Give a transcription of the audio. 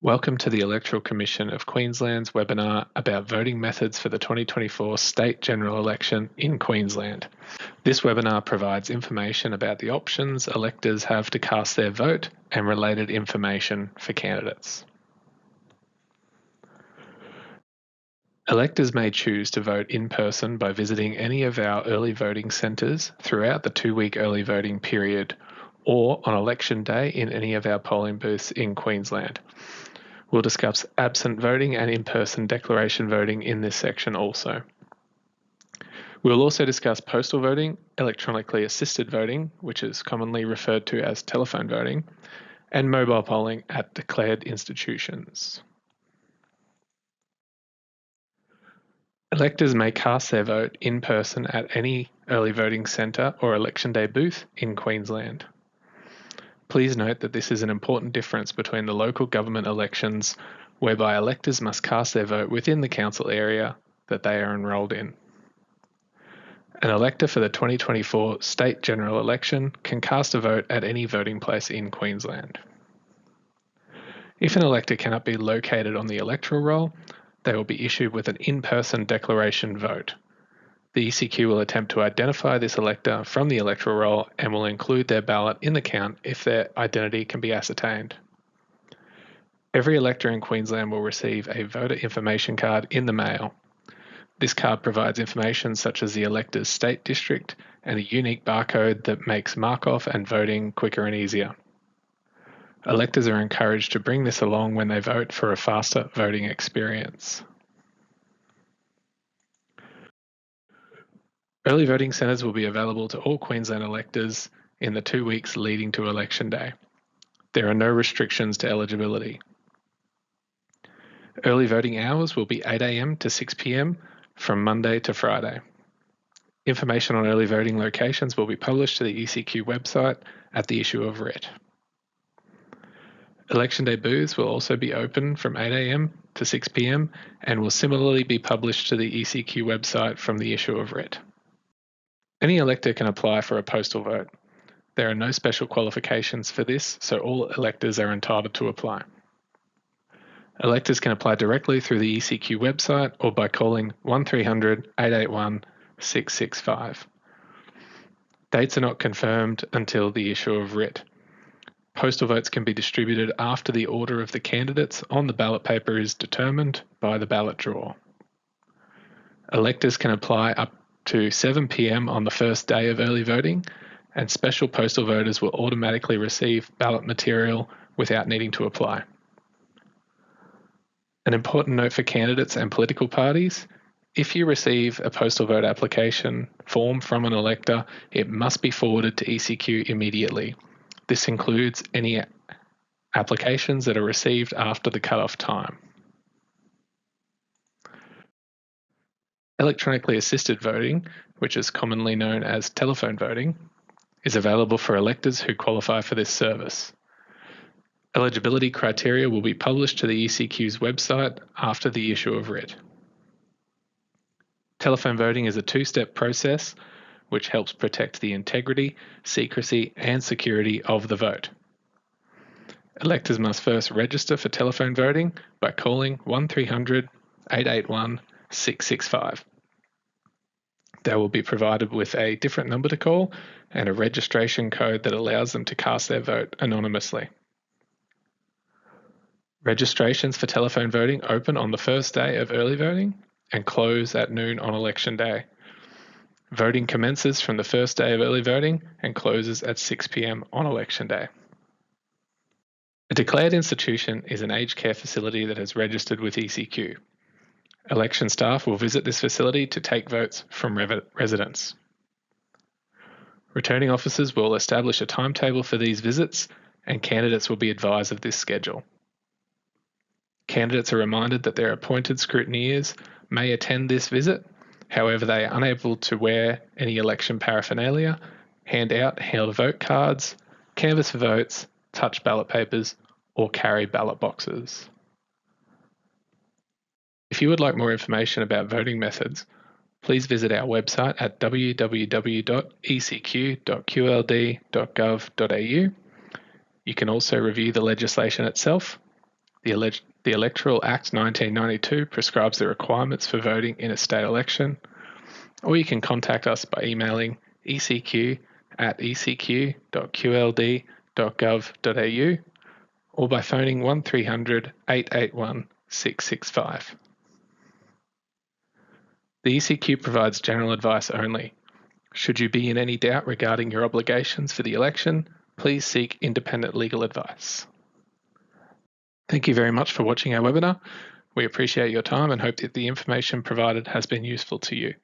Welcome to the Electoral Commission of Queensland's webinar about voting methods for the 2024 State General Election in Queensland. This webinar provides information about the options electors have to cast their vote and related information for candidates. Electors may choose to vote in person by visiting any of our early voting centres throughout the 2-week early voting period or on election day in any of our polling booths in Queensland. We'll discuss absent voting and in-person declaration voting in this section also. We'll also discuss postal voting, electronically assisted voting, which is commonly referred to as telephone voting, and mobile polling at declared institutions. Electors may cast their vote in person at any early voting centre or election day booth in Queensland. Please note that this is an important difference between the local government elections, whereby electors must cast their vote within the council area that they are enrolled in. An elector for the 2024 State General Election can cast a vote at any voting place in Queensland. If an elector cannot be located on the electoral roll, they will be issued with an in-person declaration vote. The ecq will attempt to identify this elector from the electoral roll and will include their ballot in the count if their identity can be ascertained. Every elector in Queensland will receive a voter information card in the mail. This card provides information such as the elector's state district and a unique barcode that makes mark-off and voting quicker and easier. Electors are encouraged to bring this along when they vote for a faster voting experience. Early voting centres will be available to all Queensland electors in the 2 weeks leading to election day. There are no restrictions to eligibility. Early voting hours will be 8 a.m. to 6 p.m. from Monday to Friday. Information on early voting locations will be published to the ecq website at the issue of writ. Election day booths will also be open from 8 a.m. to 6 p.m. and will similarly be published to the ecq website from the issue of writ. Any elector can apply for a postal vote. There are no special qualifications for this, so all electors are entitled to apply. Electors can apply directly through the ecq website or by calling 1300 881 665. Dates are not confirmed until the issue of writ. Postal votes can be distributed after the order of the candidates on the ballot paper is determined by the ballot drawer. Electors can apply up to 7 p.m. on the first day of early voting, and special postal voters will automatically receive ballot material without needing to apply. An important note for candidates and political parties: if you receive a postal vote application form from an elector, it must be forwarded to ecq immediately. This includes any applications that are received after the cut-off time. Electronically assisted voting, which is commonly known as telephone voting, is available for electors who qualify for this service. Eligibility criteria will be published to the ecq's website after the issue of writ. Telephone voting is a two-step process which helps protect the integrity, secrecy, and security of the vote. Electors must first register for telephone voting by calling 1300 881 665. They will be provided with a different number to call and a registration code that allows them to cast their vote anonymously. Registrations for telephone voting open on the first day of early voting and close at noon on election day. Voting commences from the first day of early voting and closes at 6 p.m. on election day. A declared institution is an aged care facility that has registered with ecq. Election staff will visit this facility to take votes from residents. Returning officers will establish a timetable for these visits, and candidates will be advised of this schedule. Candidates are reminded that their appointed scrutineers may attend this visit. However, they are unable to wear any election paraphernalia, hand out held vote cards, canvass for votes, touch ballot papers, or carry ballot boxes. If you would like more information about voting methods, please visit our website at www.ecq.qld.gov.au. You can also review the legislation itself, The Electoral Act 1992 prescribes the requirements for voting in a state election, or you can contact us by emailing ecq@ecq.qld.gov.au or by phoning 1300 881 665. The ecq provides general advice only. Should you be in any doubt regarding your obligations for the election, please seek independent legal advice. Thank you very much for watching our webinar. We appreciate your time and hope that the information provided has been useful to you.